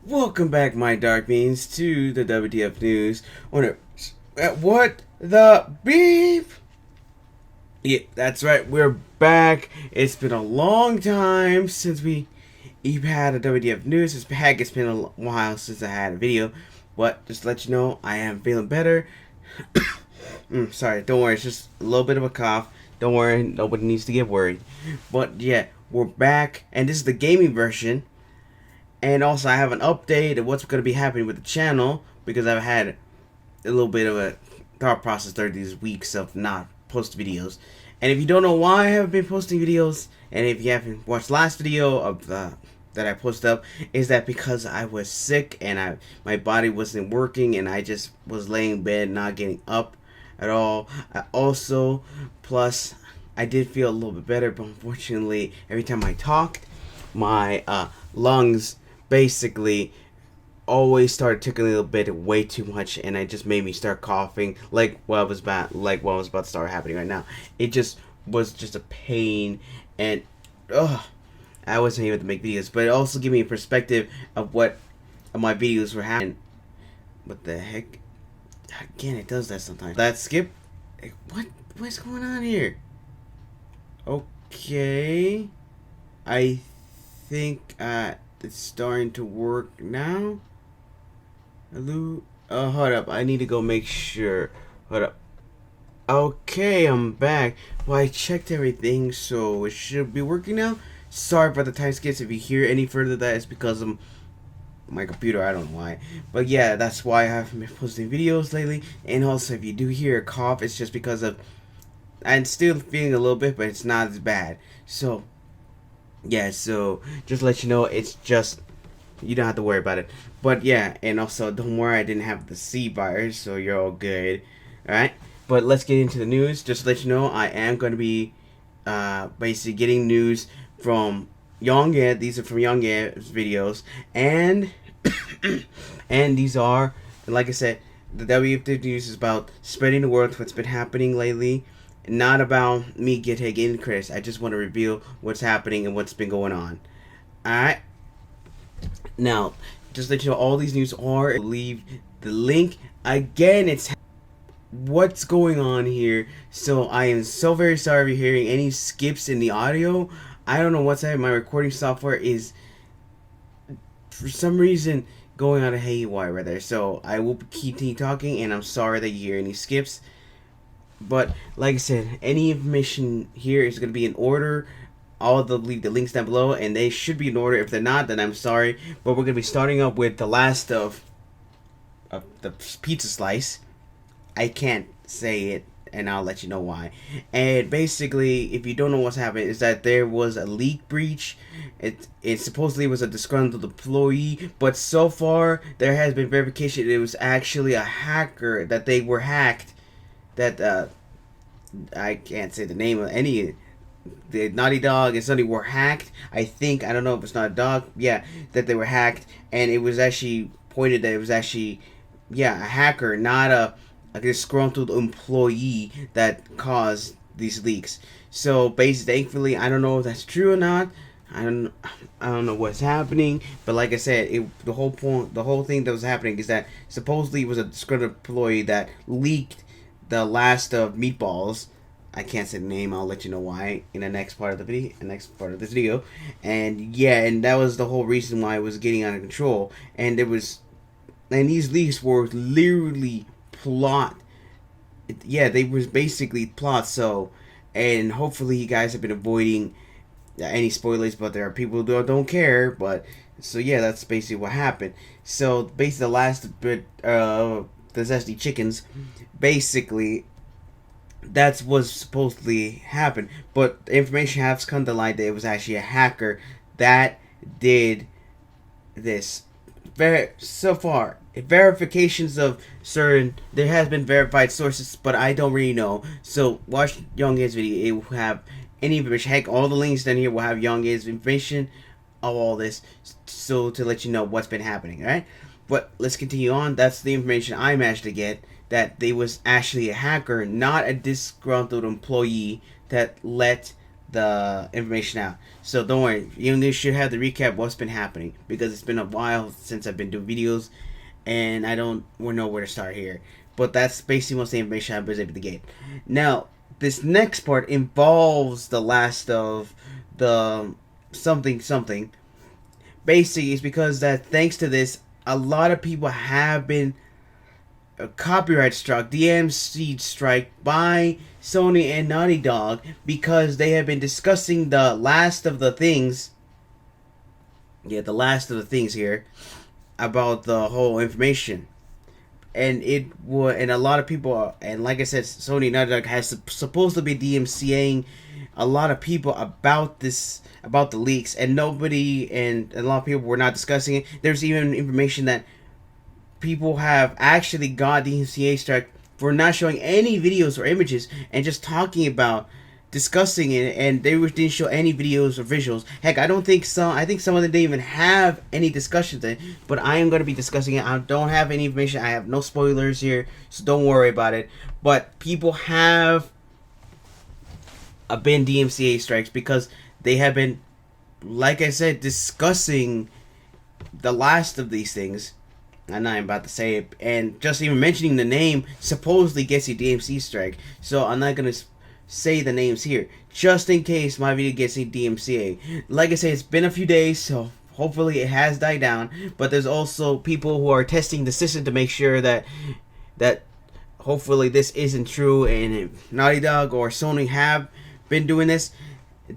Welcome back, my dark beans, to the WTF News. What the beep? Yeah, that's right. We're back. It's been a long time since we've had a WTF News. It's been a while since I had a video, but just to let you know, I am feeling better. Sorry, don't worry. It's just a little bit of a cough. Don't worry. Nobody needs to get worried. But yeah, we're back, and this is the gaming version. And also, I have an update of what's going to be happening with the channel because I've had a little bit of a thought process during these weeks of not post videos. And if you don't know why I haven't been posting videos, and if you haven't watched last video of that I posted up, is that because I was sick and my body wasn't working and I just was laying in bed, not getting up at all. Plus, I did feel a little bit better, but unfortunately, every time I talked, my lungs basically always started tickling a little bit way too much, and it just made me start coughing like what was about to start happening right now. It just was just a pain, and I wasn't able to make videos, but it also gave me a perspective of what my videos were happening. What the heck? Again, it does that sometimes. That skip. What's going on here? Okay, I think it's starting to work now. Hello? Hold up. I need to go make sure. Hold up. Okay, I'm back. Well, I checked everything, so it should be working now. Sorry for the time skips. If you hear any further, that is because of my computer. I don't know why. But yeah, that's why I haven't been posting videos lately. And also, if you do hear a cough, it's just because of... I'm still feeling a little bit, but it's not as bad. So, yeah, so just to let you know, it's just... You don't have to worry about it. But yeah, and also don't worry, I didn't have the C virus, so you're all good. Alright? But let's get into the news. Just to let you know, I am going to be basically getting news from Yongye. These are from Yongye's videos. And and these are, like I said, the WTF News is about spreading the word what's been happening lately. Not about me getting credits. I just want to reveal what's happening and what's been going on. Alright? Now, just to let you know, all these news are, leave the link. Again, it's what's going on here. So I am so very sorry if you're hearing any skips in the audio. I don't know what's happening. My recording software is, for some reason, going out of haywire right there. So I will keep talking, and I'm sorry that you hear any skips. But like I said, any information here is going to be in order. I'll leave the links down below, and they should be in order. If they're not, then I'm sorry. But we're going to be starting up with the last of the pizza slice. I can't say it, and I'll let you know why. And basically, if you don't know what's happened, is that there was a leak breach. It supposedly was a disgruntled employee, but so far there has been verification it was actually a hacker, that they were hacked. That I can't say the name of any. The Naughty Dog and Sunny were hacked. I don't know if it's not a dog. Yeah, that they were hacked, and it was actually pointed that it was actually, a hacker, not a disgruntled employee that caused these leaks. So basically, thankfully, I don't know if that's true or not. I don't know what's happening, but like I said, the whole thing that was happening is that supposedly it was a disgruntled employee that leaked the last of meatballs. I can't say the name. I'll let you know why in the next part of this video. And yeah, and that was the whole reason why it was getting out of control. And these leaks were literally plot. They was basically plot. So, and hopefully you guys have been avoiding any spoilers. But there are people who don't care. But so yeah, that's basically what happened. So basically, the last bit the zesty chickens, basically. That's what supposedly happened, but the information has come to light that it was actually a hacker that did this. So far, verifications of certain, there has been verified sources, but I don't really know. So watch Yongye's video; it will have any information. Heck, all the links down here will have Yongye's information of all this, so to let you know what's been happening. All right, but let's continue on. That's the information I managed to get. That they was actually a hacker, not a disgruntled employee that let the information out. So don't worry, you should have the recap what's been happening, because it's been a while since I've been doing videos, and I don't know where to start here. But that's basically most of the information I was able to get. Now, this next part involves the last of the something something. Basically, it's because that thanks to this, a lot of people have been copyright struck, DMC strike by Sony and Naughty Dog, because they have been discussing the last of the things. Yeah, the last of the things here about the whole information. And and a lot of people, and like I said, Sony and Naughty Dog has supposed to be DMCAing a lot of people about this, about the leaks, and nobody, and a lot of people were not discussing it. There's even information that people have actually got DMCA strike for not showing any videos or images and just talking about discussing it, and they didn't show any videos or visuals. Heck, I think some of them didn't even have any discussions in it, but I am going to be discussing it. I don't have any information. I have no spoilers here, so don't worry about it. But people have been DMCA strikes because they have been, like I said, discussing the last of these things. And I'm about to say it, and just even mentioning the name supposedly gets you DMC strike. So I'm not gonna say the names here, just in case my video gets a DMCA. Like I said, it's been a few days, so hopefully it has died down. But there's also people who are testing the system to make sure that hopefully this isn't true, and if Naughty Dog or Sony have been doing this,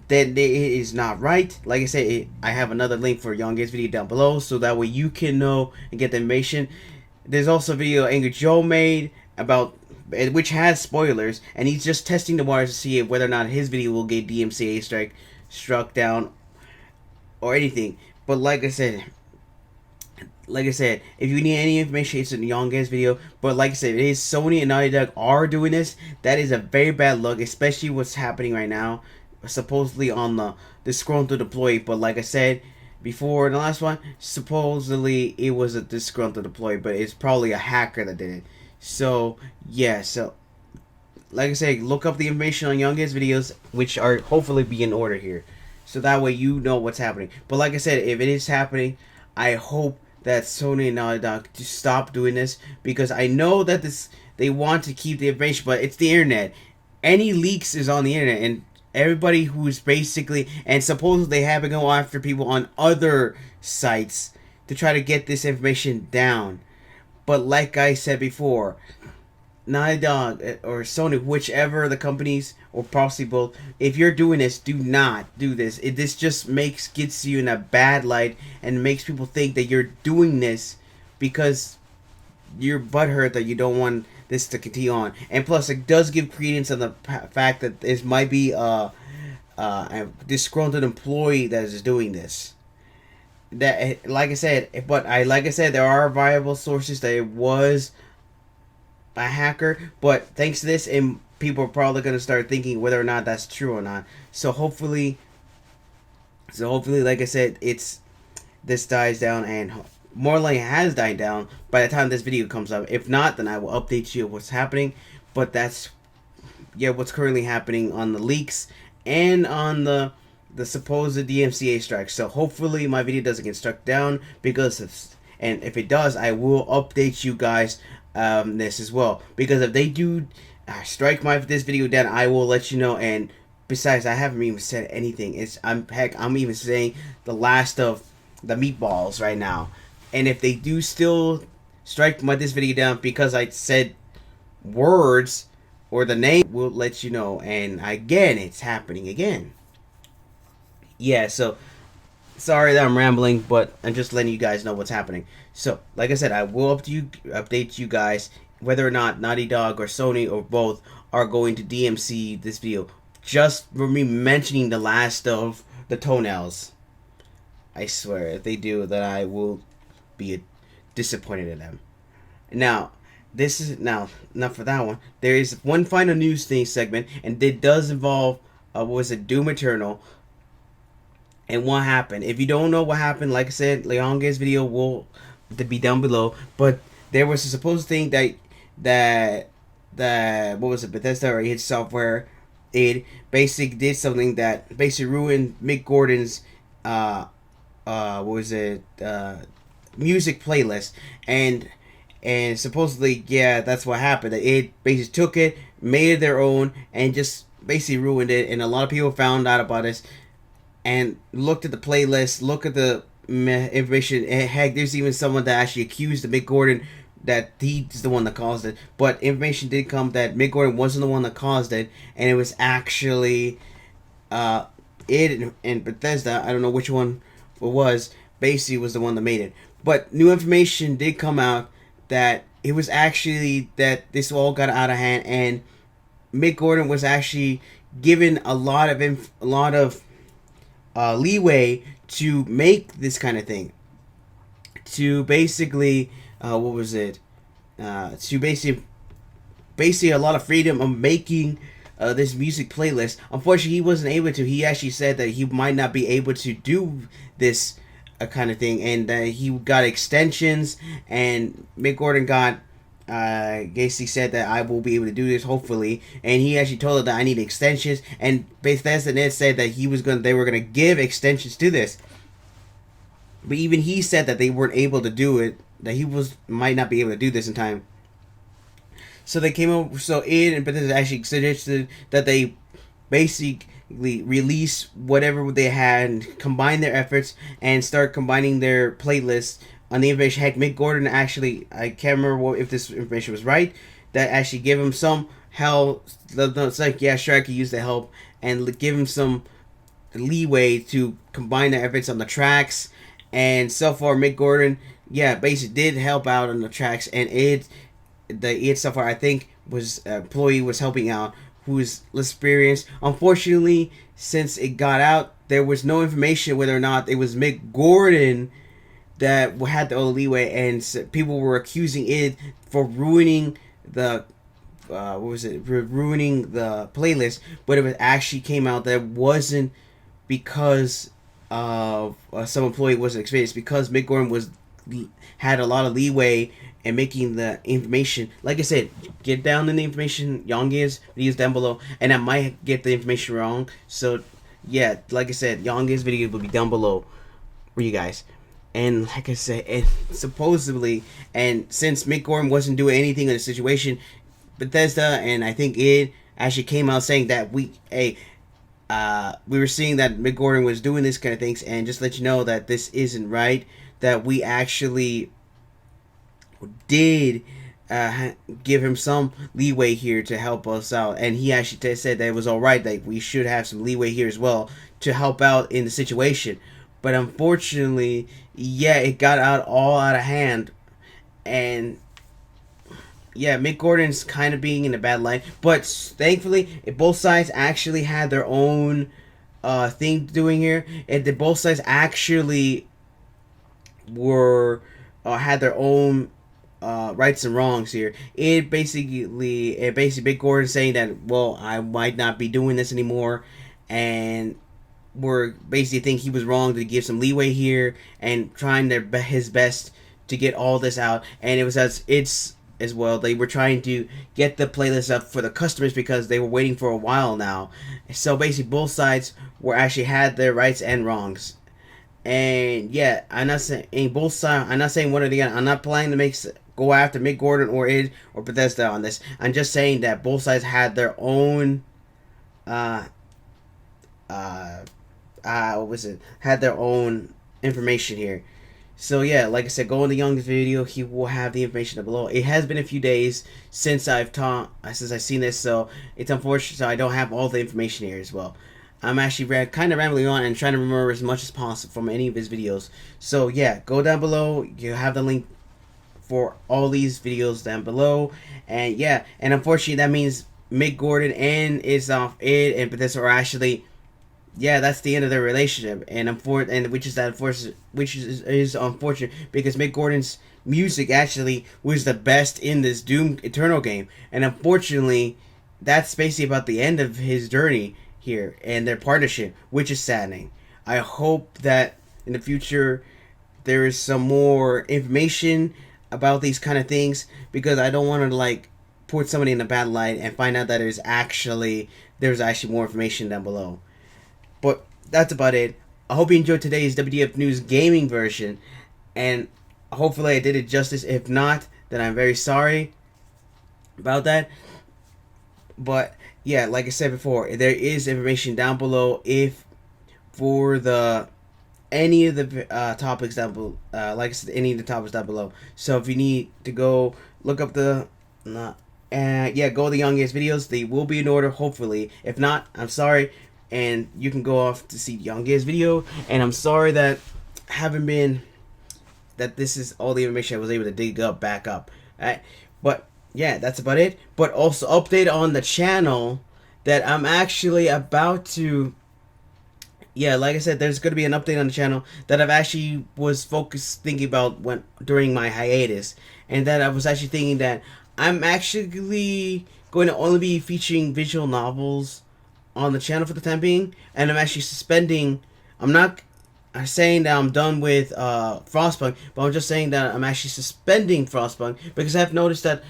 then it is not right. Like I said, I have another link for Youngest video down below, so that way you can know and get the information. There's also a video Angry Joe made about, which has spoilers, and he's just testing the waters to see whether or not his video will get DMCA struck down or anything. But like I said, if you need any information, it's in the Youngest video. But like I said, it is Sony and Naughty Dog are doing this. That is a very bad look, especially what's happening right now. Supposedly on the disgruntled employee, but like I said before in the last one, supposedly it was a disgruntled employee, but it's probably a hacker that did it. So yeah, so like I said, look up the information on Youngest videos, which are hopefully be in order here, so that way you know what's happening. But like I said, if it is happening, I hope that Sony and Naughty Dog to stop doing this, because I know that they want to keep the information, but it's the internet. Any leaks is on the internet, and everybody who's basically, and supposedly they have been going after people on other sites to try to get this information down. But like I said before, Naughty Dog or Sony, whichever the companies, or possibly both, if you're doing this, do not do this. This just gets you in a bad light and makes people think that you're doing this because you're butthurt that you don't want this to continue on. And plus, it does give credence on the fact that this might be a disgruntled employee that is doing this. That, like I said, there are viable sources that it was a hacker, but thanks to this, and people are probably going to start thinking whether or not that's true or not. So hopefully, like I said, this dies down, and more likely has died down by the time this video comes up. If not, then I will update you of what's happening. But that's what's currently happening on the leaks and on the supposed DMCA strike. So hopefully my video doesn't get struck down, and if it does, I will update you guys this as well. Because if they do strike this video down, I will let you know. And besides, I haven't even said anything. I'm even saying the last of the meatballs right now. And if they do still strike this video down because I said words or the name, we'll let you know. And again, it's happening again. Yeah, so sorry that I'm rambling, but I'm just letting you guys know what's happening. So, like I said, I will update you guys whether or not Naughty Dog or Sony or both are going to DMC this video. Just for me mentioning the last of the toenails. I swear, if they do, then I will be disappointed in them. Now, this is not for that one. There is one final news thing segment, and it does involve Doom Eternal. And what happened? If you don't know what happened, like I said, Leonge's video will be down below. But there was a supposed thing that what was it? Bethesda or id Software it basically did something that basically ruined Mick Gordon's uh what was it music playlist, and supposedly, yeah, that's what happened. It basically took it, made it their own, and just basically ruined it. And a lot of people found out about this and looked at the playlist, look at the information. And heck, there's even someone that actually accused the Mick Gordon that he's the one that caused it. But information did come that Mick Gordon wasn't the one that caused it, and it was actually uh, it and Bethesda. I don't know which one it was. Basically, was the one that made it. But new information did come out that it was actually that this all got out of hand, and Mick Gordon was actually given a lot of leeway to make this kind of thing. To basically, what was it? To basically a lot of freedom of making this music playlist. Unfortunately, he wasn't able to. He actually said that he might not be able to do this kind of thing, and he got extensions. And Mick Gordon got basically said that I will be able to do this hopefully, and he actually told her that I need extensions. And Bethesda Net said that they were gonna give extensions to this, but even he said that they weren't able to do it. That he might not be able to do this in time. So they came up. So Id and Bethesda actually suggested that they basically release whatever they had, and combine their efforts, and start combining their playlists on the information. Heck, Mick Gordon actually, I can't remember if this information was right, that actually give him some help. It's like, yeah, sure, I could use the help, and give him some leeway to combine their efforts on the tracks. And so far, Mick Gordon, yeah, basically did help out on the tracks, and the so far I think was employee was helping out who's less experienced. Unfortunately, since it got out, there was no information whether or not it was Mick Gordon that had the leeway, and people were accusing it for ruining the what was it? Ruining the playlist, but it was actually came out that it wasn't because of some employee wasn't experienced, because Mick Gordon had a lot of leeway in making the information. Like I said, get down in the information. Youngis videos down below, and I might get the information wrong. So yeah, like I said, Youngis video will be down below for you guys. And like I said, and supposedly, and since Mick Gordon wasn't doing anything in the situation, Bethesda and I think it actually came out saying that we were seeing that Mick Gordon was doing this kind of things, and just let you know that this isn't right. That we actually did give him some leeway here to help us out, and he actually said that it was all right, that we should have some leeway here as well to help out in the situation. But unfortunately, yeah, it got all out of hand, and yeah, Mick Gordon's kind of being in a bad light. But thankfully, both sides actually had their own thing doing here, and both sides actually were had their own rights and wrongs here. It basically Mick Gordon saying that, well, I might not be doing this anymore, and were basically think he was wrong to give some leeway here, and trying his best to get all this out. And it was as well, they were trying to get the playlist up for the customers because they were waiting for a while now. So basically, both sides were actually had their rights and wrongs. And yeah, I'm not saying both sides. I'm not saying one or the other. I'm not planning to go after Mick Gordon or Bethesda on this. I'm just saying that both sides had their own what was it? Had their own information here. So yeah, like I said, go in the Young's video. He will have the information below. It has been a few days since I've seen this, so it's unfortunate. So I don't have all the information here as well. I'm actually kind of rambling on and trying to remember as much as possible from any of his videos. So yeah, go down below. You have the link for all these videos down below. And yeah, and unfortunately that means Mick Gordon and and Bethesda are actually, yeah, that's the end of their relationship, and which is unfortunate, because Mick Gordon's music actually was the best in this Doom Eternal game, and unfortunately, that's basically about the end of his journey here and their partnership, which is saddening. I hope that in the future there is some more information about these kind of things, because I don't want to put somebody in a bad light and find out that it's actually there's actually more information down below. But that's about it. I hope you enjoyed today's WTF News Gaming version, and hopefully I did it justice. If not, then I'm very sorry about that. But yeah, like I said before, there is information down below if for the any of the topics down below. Like I said, any of the topics down below. So if you need to go look up the yeah, go to the youngest videos. They will be in order, hopefully. If not, I'm sorry, and you can go off to see youngest video. And I'm sorry that haven't been that this is all the information I was able to dig up back up. Alright, but yeah, that's about it. But also update on the channel that I'm actually about to. Yeah, like I said, there's going to be an update on the channel that I've actually was thinking about during my hiatus, and that I was actually thinking that I'm actually going to only be featuring visual novels on the channel for the time being, and I'm actually suspending. I'm not saying that I'm done with Frostpunk, but I'm just saying that I'm actually suspending Frostpunk because I've noticed that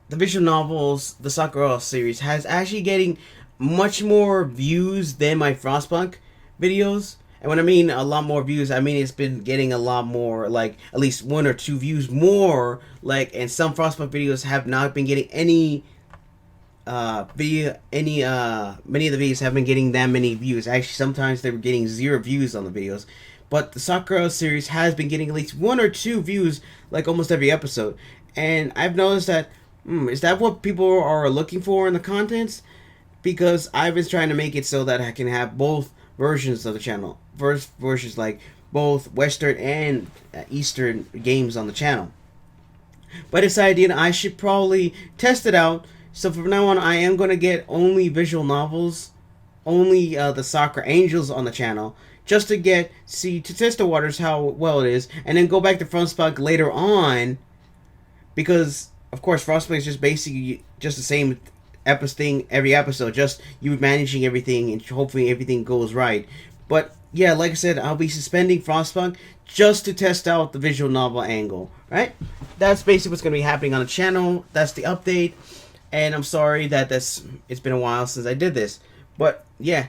the visual novels, the Sakura series, has actually getting much more views than my Frostpunk videos. And when I mean a lot more views, I mean it's been getting a lot more, like at least 1 or 2 views more. Like, and some Frostpunk videos have not been getting any many of the videos haven't been getting that many views. Actually, sometimes they were getting 0 views on the videos. But the Sakura series has been getting at least 1 or 2 views, like almost every episode. And I've noticed that, is that what people are looking for in the contents? Because I've been trying to make it so that I can have both versions of the channel. Versions like both Western and Eastern games on the channel. But I decided I should probably test it out. So from now on, I am going to get only visual novels, only the Sakura Angels on the channel, just to test the waters how well it is, and then go back to Frostpunk later on, because of course Frostpunk is just basically just the same thing every episode, just you managing everything and hopefully everything goes right. But yeah, like I said, I'll be suspending Frostpunk just to test out the visual novel angle, right? That's basically what's going to be happening on the channel. That's the update, and I'm sorry that it's been a while since I did this, but yeah,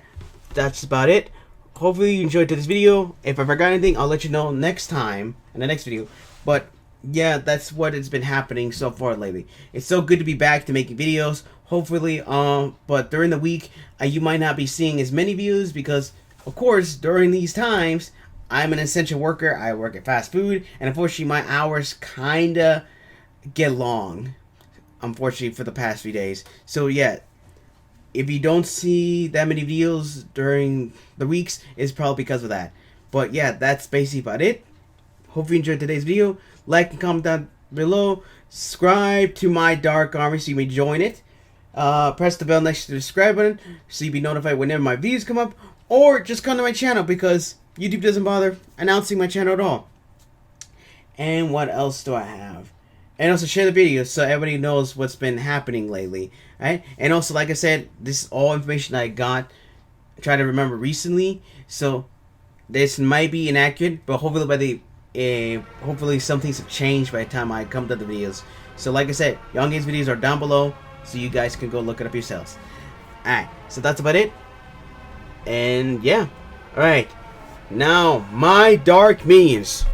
that's about it. Hopefully you enjoyed this video. If I forgot anything, I'll let you know next time in the next video. But yeah, that's what has been happening so far lately. It's so good to be back to making videos. Hopefully, but during the week, you might not be seeing as many views because, of course, during these times, I'm an essential worker. I work at fast food, and unfortunately, my hours kinda get long. Unfortunately, for the past few days. So yeah, if you don't see that many videos during the weeks, it's probably because of that. But yeah, that's basically about it. Hope you enjoyed today's video. Like and comment down below. Subscribe to my Dark Army so you may join it. Press the bell next to the subscribe button so you'll be notified whenever my videos come up. Or just come to my channel because YouTube doesn't bother announcing my channel at all. And what else do I have? And also share the video so everybody knows what's been happening lately. Right? And also, like I said, this is all information I got. I tried to remember recently. So this might be inaccurate, but hopefully hopefully some things have changed by the time I come to the videos. So like I said, Young Games videos are down below, so you guys can go look it up yourselves. Alright, so that's about it. And yeah. Alright. Now, my dark minions.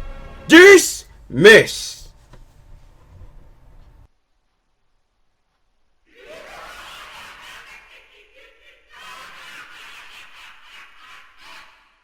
Dismiss!